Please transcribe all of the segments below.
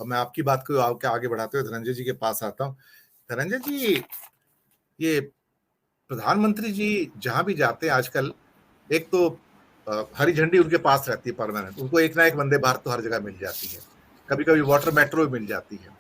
अब मैं आपकी बात को आगे बढ़ाते हुए धनंजय जी के पास आता हूँ। धनंजय जी, ये प्रधानमंत्री जी जहाँ भी जाते हैं आजकल, एक तो हरी झंडी उनके पास रहती है परमानेंट, उनको एक ना एक वंदे भारत तो हर जगह मिल जाती है, कभी-कभी वाटर मेट्रो मिल जाती है।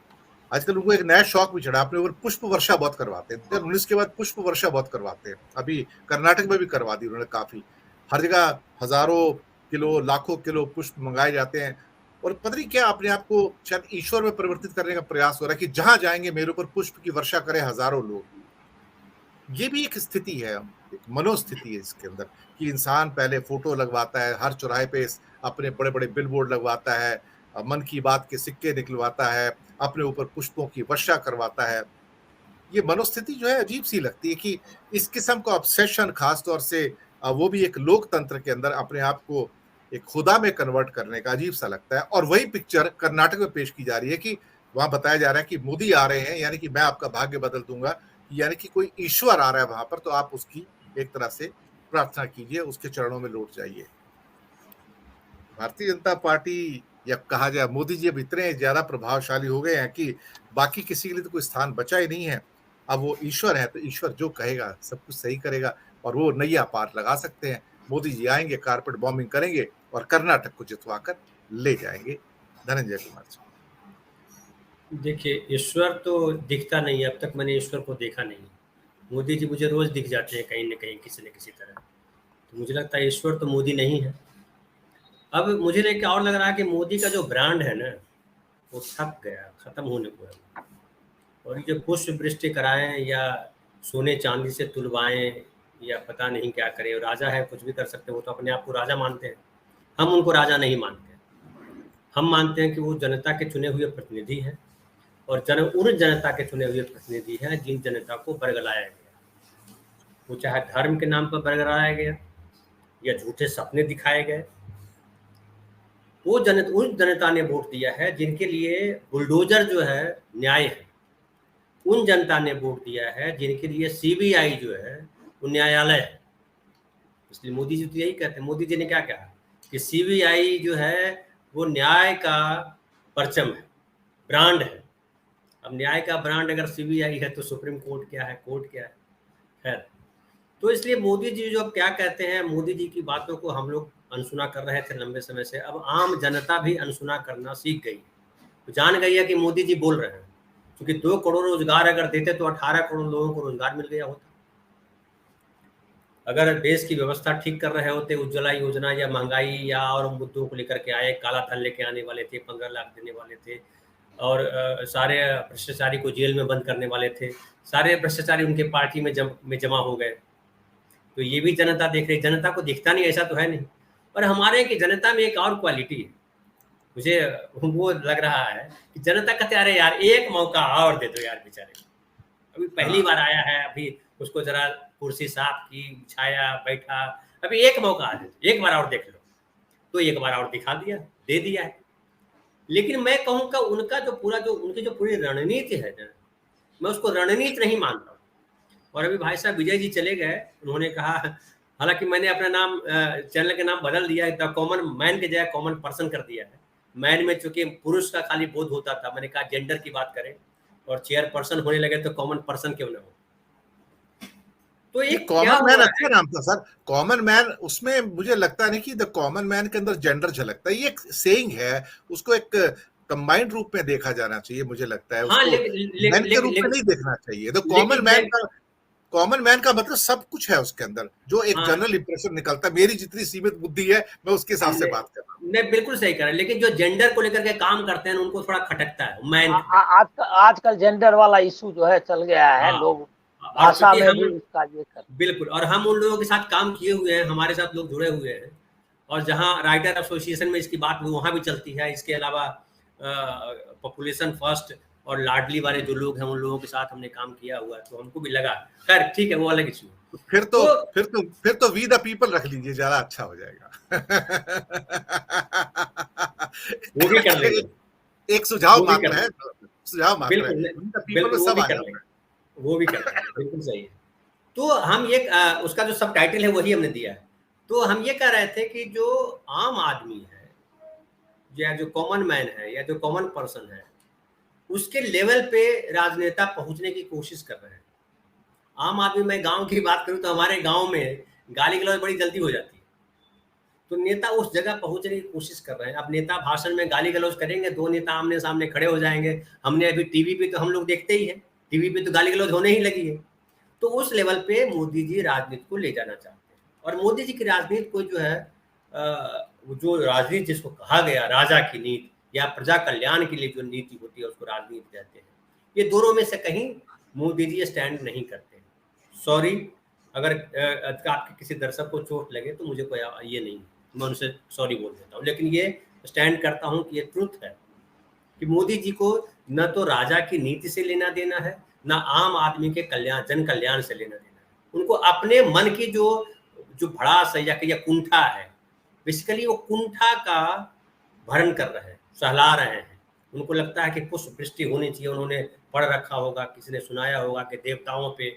आजकल उनको एक नया शौक भी चढ़ा, अपने ऊपर पुष्प वर्षा बहुत करवाते हैं। 2019 के बाद पुष्प वर्षा बहुत करवाते हैं। अभी कर्नाटक में भी करवा दी उन्होंने काफ़ी। हर जगह हज़ारों किलो, लाखों किलो पुष्प मँगाए जाते हैं और पता नहीं क्या अपने आप को शायद ईश्वर में परिवर्तित करने का प्रयास हो रहा है कि जहाँ जाएँगे मेरे ऊपर पुष्प की वर्षा करें हज़ारों लोग। ये भी एक स्थिति है, एक मनोस्थिति है इसके अंदर कि इंसान पहले फ़ोटो लगवाता है, हर चौराहे पे अपने बड़े-बड़े बिलबोर्ड लगवाता है, मन की बात के सिक्के निकलवाता है, अपने ऊपर पुष्पों की वर्षा करवाता है। ये मनोस्थिति जो है अजीब-सी लगती है कि इस किस्म का ऑब्सेशन ख़ास तौर से वो भी एक लोकतंत्र के अंदर अपने आप को एक खुदा में कन्वर्ट करने का अजीब-सा लगता है और वही पिक्चर कर्नाटक में पेश की जा रही है कि वहाँ बताया जा रहा है कि मोदी आ रहे हैं, यानी कि मैं आपका भाग्य बदल दूँगा, यानी कि कोई ईश्वर आ रहा है वहाँ पर, तो आप उसकी एक तरह से प्रार्थना कीजिए, उसके चरणों में लौट जाइए। भारतीय जनता पार्टी या कहा जाए मोदी जी अब इतने ज़्यादा प्रभावशाली हो गए हैं कि बाकी किसी के लिए तो कोई स्थान बचा ही नहीं है। अब वो ईश्वर है, तो ईश्वर जो कहेगा सब कुछ सही करेगा और वो नैया पार लगा सकते हैं। मोदी जी आएँगे, कारपेट बॉम्बिंग करेंगे और कर्नाटक को जितवाकर ले जाएँगे। धनंजय कुमार जी। देखिए, ईश्वर तो दिखता नहीं है, अब तक मैंने ईश्वर को देखा नहीं है। मोदी जी मुझे रोज़ दिख जाते हैं कहीं न कहीं, किसी न किसी तरह। तो मुझे लगता है ईश्वर तो मोदी नहीं है। अब मुझे एक और लग रहा है कि मोदी का जो ब्रांड है ना, वो थक गया, खत्म होने को है। और ये जो पुष्प वृष्टि कराएँ या सोने-चांदी से तुलवाएँ या पता नहीं क्या करें, राजा है कुछ भी कर सकते हैं, वो तो अपने आप को राजा मानते हैं। हम उनको राजा नहीं मानते। हम मानते हैं कि वो जनता के चुने हुए प्रतिनिधि हैं और उन जनता के चुने हुए प्रतिनिधि हैं जिन जनता को बरगलाया गया। वो चाहे धर्म के नाम पर बरगलाया गया या झूठे सपने दिखाए गए। वो उस जनता ने वोट दिया है जिनके लिए बुलडोजर जो है न्याय है। उन जनता ने वोट दिया है जिनके लिए सीबीआई जो है वो न्यायालय है। इसलिए मोदी जी तो यही कहते हैं। मोदी जी ने क्या कहा कि सीबीआई जो है वो न्याय का परचम है, ब्रांड है। अब न्याय का ब्रांड अगर सीबीआई है तो सुप्रीम कोर्ट क्या है, कोर्ट क्या है? खैर, तो इसलिए मोदी जी जो अब क्या कहते हैं, मोदी जी की बातों को हम लोग अनसुना कर रहे थे लंबे समय से। अब आम जनता भी अनसुना करना सीख गई है, तो जान गई है कि मोदी जी बोल रहे हैं। क्योंकि 2 करोड़ रोजगार अगर देते तो 18 करोड़ लोगों को रोजगार मिल गया होता। अगर देश की व्यवस्था ठीक कर रहे होते, उज्ज्वला योजना या महंगाई या और मुद्दों को लेकर के आए, काला धन लेके आने वाले थे, 15 लाख देने वाले थे और सारे भ्रष्टाचारी को जेल में बंद करने वाले थे। सारे भ्रष्टाचारी उनके पार्टी में जमा हो गए। तो ये भी जनता देख रही, जनता को दिखता नहीं ऐसा तो है नहीं। और हमारे की जनता में एक और क्वालिटी है, मुझे वो लग रहा है कि जनता कहते अरे यार एक मौका और दे दो यार बेचारे को। अभी पहली बार आया है, अभी उसको जरा कुर्सी साफ की, छाया, बैठा, अभी एक मौका दे दो, एक बार और देख लो। तो एक बार और दिखा दिया, दे दिया है। लेकिन मैं कहूँगा उनका जो उनकी जो पूरी रणनीति है ना, मैं उसको रणनीति नहीं मानता। और अभी भाई साहब विजय जी चले गए, उन्होंने कहा, हालांकि मैंने अपना नाम चैनल का नाम बदल दिया है, द कॉमन मैन के जगह कॉमन पर्सन कर दिया है। मैन में चूंकि पुरुष का खाली बोध होता था, मैंने कहा जेंडर की बात करें और चेयरपर्सन होने लगे तो कॉमन पर्सन क्यों ना हो। तो ये एक क्या कॉमन मैन हुआ अच्छा है, नाम था सर। कॉमन मैन, उसमें मुझे लगता नहीं कि द कॉमन मैन के अंदर जेंडर झलकता है। ये एक सेइंग है, उसको एक कंबाइंड रूप में देखा जाना चाहिए। मुझे लगता है हाँ उसको मैन के रूप में नहीं देखना चाहिए। द लेकिन मैं कॉमन मैन का मतलब सब कुछ है उसके अंदर, जो एक हाँ जनरल इंप्रेशन निकलता है। मेरी जितनी सीमित बुद्धि है मैं उसके हिसाब से बात कर रहा हूँ। नहीं बिल्कुल सही कह रहे हैं, लेकिन जो जेंडर को लेकर के काम करते हैं उनको थोड़ा खटकता है, मैन आजकल जेंडर वाला इशू जो है चल गया है, हाँ। लोग और भाषा चूंकि में हम भी इसका ये कर। बिल्कुल, और हम उन लोगों के साथ काम किए हुए हैं, हमारे साथ लोग जुड़े हुए हैं और जहाँ राइटर एसोसिएशन में इसकी बात वहाँ भी चलती है। इसके अलावा पॉपुलेशन फर्स्ट और लाडली वाले जो लोग हैं उन लोगों के साथ हमने काम किया हुआ है, तो हमको भी लगा। खैर ठीक है, वो अलग इशू है। फिर तो तो फिर तो वी द पीपल रख लीजिए, ज्यादा अच्छा हो जाएगा। वो भी कर लेंगे, एक सुझाव वो भी कर मात्र है, लेंगे, सुझाव मात्र है। बिल्कुल वी द पीपल में बिल्कुल वो सब भी आ कर जाता लेंगे, है। वो भी कर लेंगे, बिल्कुल सही है। तो हम ये उसका जो सब टाइटल है वही हमने दिया है। तो हम ये कह रहे थे कि जो आम आदमी है या जो कॉमन मैन है या जो कॉमन पर्सन है उसके लेवल पे राजनेता पहुंचने की कोशिश कर रहे हैं। आम आदमी, मैं गांव की बात करूं तो हमारे गांव में गाली गलौज बड़ी जल्दी हो जाती है, तो नेता उस जगह पहुंचने की कोशिश कर रहे हैं। अब नेता भाषण में गाली गलौज करेंगे, दो नेता आमने सामने खड़े हो जाएंगे। हमने अभी टीवी पे तो हम लोग देखते ही है, टीवी पे तो गाली गलौज होने ही लगी है। तो उस लेवल पे मोदी जी राजनीति को ले जाना चाहते हैं, और मोदी जी की राजनीति को जो है जो राजनीति जिसको कहा गया राजा की नीति या प्रजा कल्याण के लिए जो नीति होती है उसको राजनीति कहते हैं। ये दोनों में से कहीं मोदी जी स्टैंड नहीं करते। सॉरी, अगर आपके किसी दर्शक को चोट लगे तो मुझे कोई ये नहीं, मैं उनसे सॉरी बोल देता हूँ, लेकिन ये स्टैंड करता हूँ कि ये ट्रुथ है कि मोदी जी को न तो राजा की नीति से लेना देना है, न आम आदमी के कल्याण, जन कल्याण से लेना देना है। उनको अपने मन की जो भड़ास है या कुंठा है, बेसिकली वो कुंठा का भरण कर रहे हैं, सहला रहे हैं। उनको लगता है कि पुष्प वृष्टि होनी चाहिए। उन्होंने पढ़ रखा होगा, किसी ने सुनाया होगा कि देवताओं पे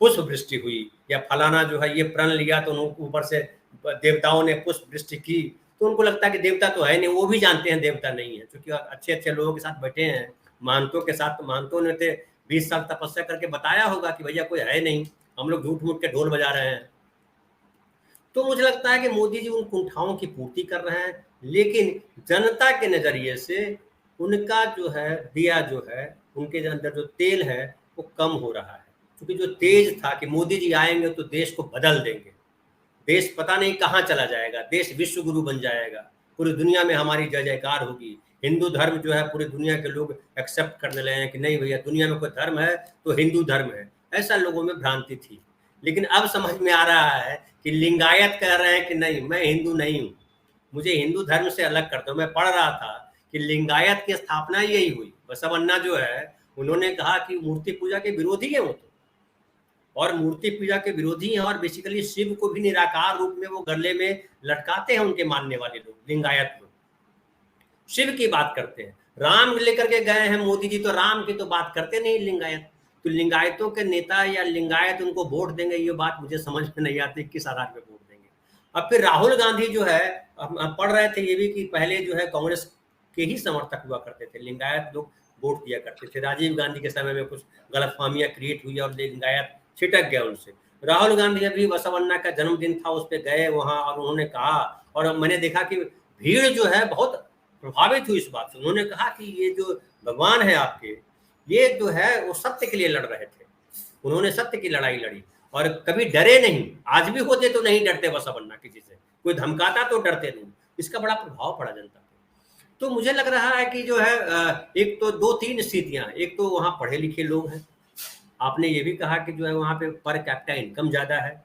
पुष्प वृष्टि हुई, या फलाना जो है ये प्रण लिया तो ऊपर से देवताओं ने पुष्प वृष्टि की, तो उनको लगता है कि देवता तो है नहीं। वो भी जानते हैं देवता नहीं है, क्योंकि अच्छे अच्छे लोगों के साथ बैठे हैं, महंतों के साथ। तो महंतों ने 20 साल तपस्या करके बताया होगा कि भैया कोई है नहीं, हम लोग झूठ मूठ के ढोल बजा रहे हैं। तो मुझे लगता है कि मोदी जी उन कुंठाओं की पूर्ति कर रहे हैं, लेकिन जनता के नजरिए से उनका जो है दिया जो है, उनके अंदर जो तेल है वो कम हो रहा है। क्योंकि जो तेज था कि मोदी जी आएंगे तो देश को बदल देंगे, देश पता नहीं कहाँ चला जाएगा, देश विश्व गुरु बन जाएगा, पूरी दुनिया में हमारी जय जयकार होगी, हिंदू धर्म जो है पूरी दुनिया के लोग एक्सेप्ट करने लगे हैं कि नहीं भैया दुनिया में कोई धर्म है तो हिंदू धर्म है। ऐसा लोगों में भ्रांति थी, लेकिन अब समझ में आ रहा है कि लिंगायत कह रहे हैं कि नहीं, मैं हिंदू नहीं हूँ, मुझे हिंदू धर्म से अलग कर दो। मैं पढ़ रहा था कि लिंगायत की स्थापना यही हुई। बसवन्ना जो है उन्होंने कहा कि मूर्ति पूजा के विरोधी है वो तो, और मूर्ति पूजा के विरोधी हैं, और बेसिकली शिव को भी निराकार रूप में वो गले में लटकाते हैं उनके मानने वाले लोग, लिंगायत लोग शिव की बात करते हैं। राम लेकर के गए हैं मोदी जी, तो राम की तो बात करते नहीं लिंगायत। तो लिंगायतों के नेता या लिंगायत उनको वोट देंगे, ये बात मुझे समझ में नहीं आती किस आधार पे वोट देंगे। अब फिर राहुल गांधी जो है, हम पढ़ रहे थे ये भी कि पहले जो है कांग्रेस के ही समर्थक हुआ करते थे, लिंगायत लोग वोट दिया करते थे। राजीव गांधी के समय में कुछ गलतफहमियां क्रिएट हुई और लिंगायत छिटक गया उनसे। राहुल गांधी अभी बसवन्ना का जन्मदिन था, उस पर गए वहां और उन्होंने कहा, और मैंने देखा कि भीड़ जो है बहुत प्रभावित हुई इस बात से। उन्होंने कहा कि ये जो भगवान है आपके, ये जो है वो सत्य के लिए लड़ रहे थे, उन्होंने सत्य की लड़ाई लड़ी और कभी डरे नहीं। आज भी होते तो नहीं डरते बसवन्ना किसी से, कोई धमकाता तो डरते नहीं। इसका बड़ा प्रभाव पड़ा जनता पे। तो मुझे लग रहा है कि जो है एक तो 2-3 स्थितियां, एक तो वहाँ पढ़े लिखे लोग हैं, आपने ये भी कहा कि जो है वहाँ पे पर कैपिटा इनकम ज्यादा है।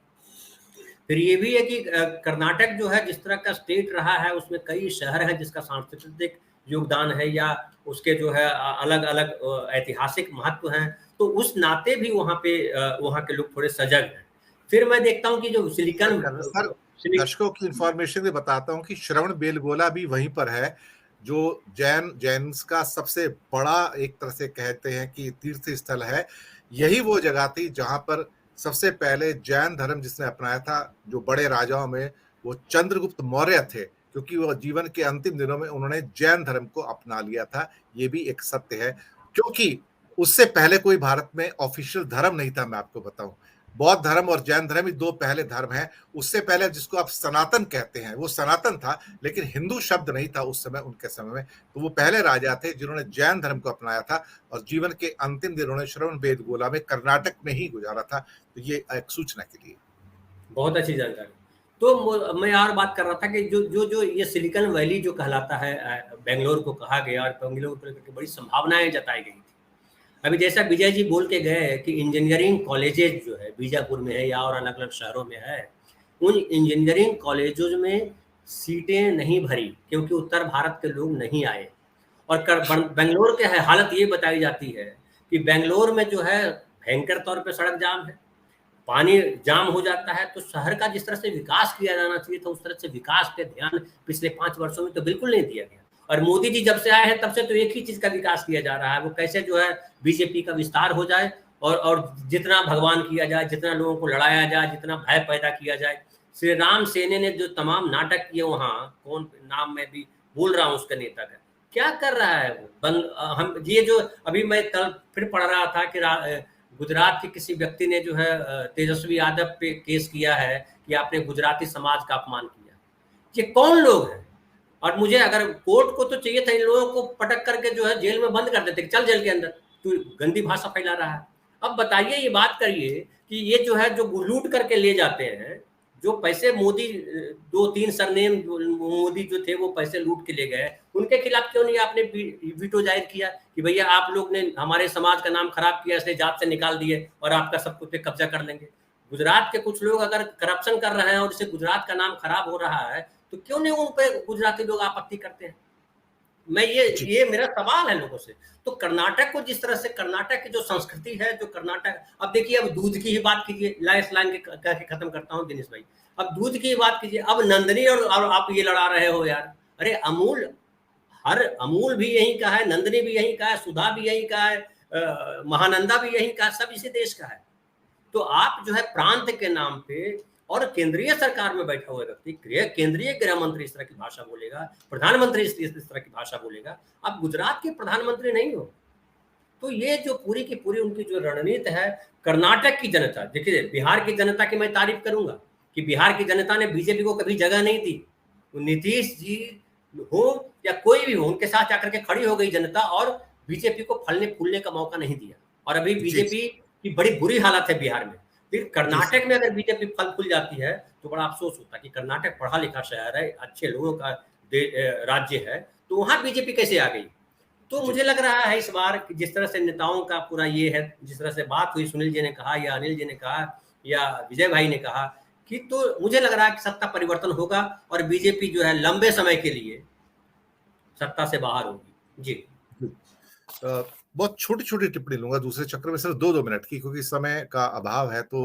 फिर ये भी है कि कर्नाटक जो है जिस तरह का स्टेट रहा है उसमें कई शहर हैं जिसका सांस्कृतिक योगदान है या उसके जो है अलग अलग ऐतिहासिक महत्व हैं, तो उस नाते भी वहाँ पे वहाँ के लोग थोड़े सजग हैं। फिर मैं देखता हूँ कि जो सिलिकॉन दर्शकों की इंफॉर्मेशन में बताता हूँ कि श्रवण बेलगोला भी वहीं पर है, जो जैन का सबसे बड़ा एक तरह से कहते हैं कि तीर्थ स्थल है। यही वो जगह थी जहां पर सबसे पहले जैन धर्म जिसने अपनाया था, जो बड़े राजाओं में वो चंद्रगुप्त मौर्य थे, क्योंकि वो जीवन के अंतिम दिनों में उन्होंने जैन धर्म को अपना लिया था। ये भी एक सत्य है, क्योंकि उससे पहले कोई भारत में ऑफिशियल धर्म नहीं था। मैं आपको बताऊं, बौद्ध धर्म और जैन धर्म ही 2 पहले धर्म हैं। उससे पहले जिसको आप सनातन कहते हैं वो सनातन था, लेकिन हिंदू शब्द नहीं था उस समय, उनके समय में। तो वो पहले राजा थे जिन्होंने जैन धर्म को अपनाया था और जीवन के अंतिम दिन उन्होंने श्रवण बेलगोला में कर्नाटक में ही गुजारा था। तो ये एक सूचना के लिए बहुत अच्छी जानकारी। तो मैं और बात कर रहा था कि जो ये सिलिकॉन वैली जो कहलाता है, बेंगलोर को कहा गया और बेंगलोर को लेकर बड़ी संभावनाएं जताई गई थी। अभी जैसा विजय जी बोल के गए कि इंजीनियरिंग कॉलेजेस जो है बीजापुर में है या और अलग अलग शहरों में है, उन इंजीनियरिंग कॉलेजों में सीटें नहीं भरी क्योंकि उत्तर भारत के लोग नहीं आए। और बेंगलोर के हालत ये बताई जाती है कि बेंगलोर में जो है भयंकर तौर पे सड़क जाम है, पानी जाम हो जाता है। तो शहर का जिस तरह से विकास किया जाना चाहिए था उस तरह से विकास पे ध्यान पिछले 5 वर्षों में तो बिल्कुल नहीं दिया गया। और मोदी जी जब से आए हैं तब से तो एक ही चीज का विकास किया जा रहा है, वो कैसे जो है बीजेपी का विस्तार हो जाए और जितना भगवान किया जाए, जितना लोगों को लड़ाया जाए, जितना भय पैदा किया जाए। श्री राम सेने ने जो तमाम नाटक किए वहाँ, कौन नाम में भी बोल रहा हूँ उसके नेता का, क्या कर रहा है वो? हम ये जो अभी मैं कल फिर पढ़ रहा था कि गुजरात के किसी व्यक्ति ने जो है तेजस्वी यादव पे केस किया है कि आपने गुजराती समाज का अपमान किया। ये कौन लोग हैं? और मुझे अगर कोर्ट को तो चाहिए था इन लोगों को पटक करके जो है जेल में बंद कर देते, चल जेल के अंदर, तू गंदी भाषा फैला रहा है। अब बताइए, ये बात करिए कि ये जो है जो लूट करके ले जाते हैं, जो पैसे मोदी 2-3 सरनेम मोदी जो थे वो पैसे लूट के ले गए, उनके खिलाफ क्यों नहीं आपने वीटो जाहिर किया कि भैया आप लोग ने हमारे समाज का नाम खराब किया, इसलिए जात से निकाल दिए और आपका सब कुछ पे कब्जा कर लेंगे। गुजरात के कुछ लोग अगर करप्शन कर रहे हैं और इससे गुजरात का नाम खराब हो रहा है, तो क्यों नहीं उन पे गुजराती लोग आपत्ति करते हैं? मैं ये मेरा सवाल है लोगों से। तो कर्नाटक को जिस तरह से, कर्नाटक की जो संस्कृति है, जो कर्नाटक, अब देखिए, अब दूध की ही बात कीजिए, लाइस लाइन के कह के खत्म करता हूँ दिनेश भाई। अब दूध की बात कीजिए, अब नंदनी और आप ये लड़ा रहे हो यार। अरे अमूल, अमूल भी यहीं का है, नंदनी भी यहीं का है, सुधा भी यहीं का है, महानंदा भी यहीं का है, सब इसी देश का है। तो आप जो है प्रांत के नाम पे, और केंद्रीय सरकार में बैठा हुआ व्यक्ति, केंद्रीय गृह मंत्री इस तरह की भाषा बोलेगा, प्रधानमंत्री इस तरह की भाषा बोलेगा, आप गुजरात के प्रधानमंत्री नहीं हो। तो ये जो पूरी की पूरी उनकी जो रणनीति है, कर्नाटक की जनता, देखिए बिहार की जनता की मैं तारीफ करूंगा कि बिहार की जनता ने बीजेपी को कभी जगह नहीं दी। नीतीश जी हो या कोई भी हो, उनके साथ जाकर के खड़ी हो गई जनता और बीजेपी को फलने फूलने का मौका नहीं दिया। और अभी बीजेपी की बड़ी बुरी हालत है बिहार में। फिर कर्नाटक में अगर बीजेपी फल फूल जाती है तो बड़ा अफसोस होता है कि कर्नाटक पढ़ा लिखा शहर है, अच्छे लोगों का राज्य है, तो वहां बीजेपी कैसे आ गई? तो मुझे लग रहा है इस बार कि जिस तरह से नेताओं का पूरा ये है, जिस तरह से बात हुई, सुनील जी ने कहा या अनिल जी ने कहा या विजय भाई ने कहा कि, तो मुझे लग रहा है कि सत्ता परिवर्तन होगा और बीजेपी जो है लंबे समय के लिए सत्ता से बाहर होगी। जी। बहुत छोटी छोटी टिप्पणी लूंगा दूसरे चक्र में, सिर्फ 2-2 मिनट की, क्योंकि समय का अभाव है। तो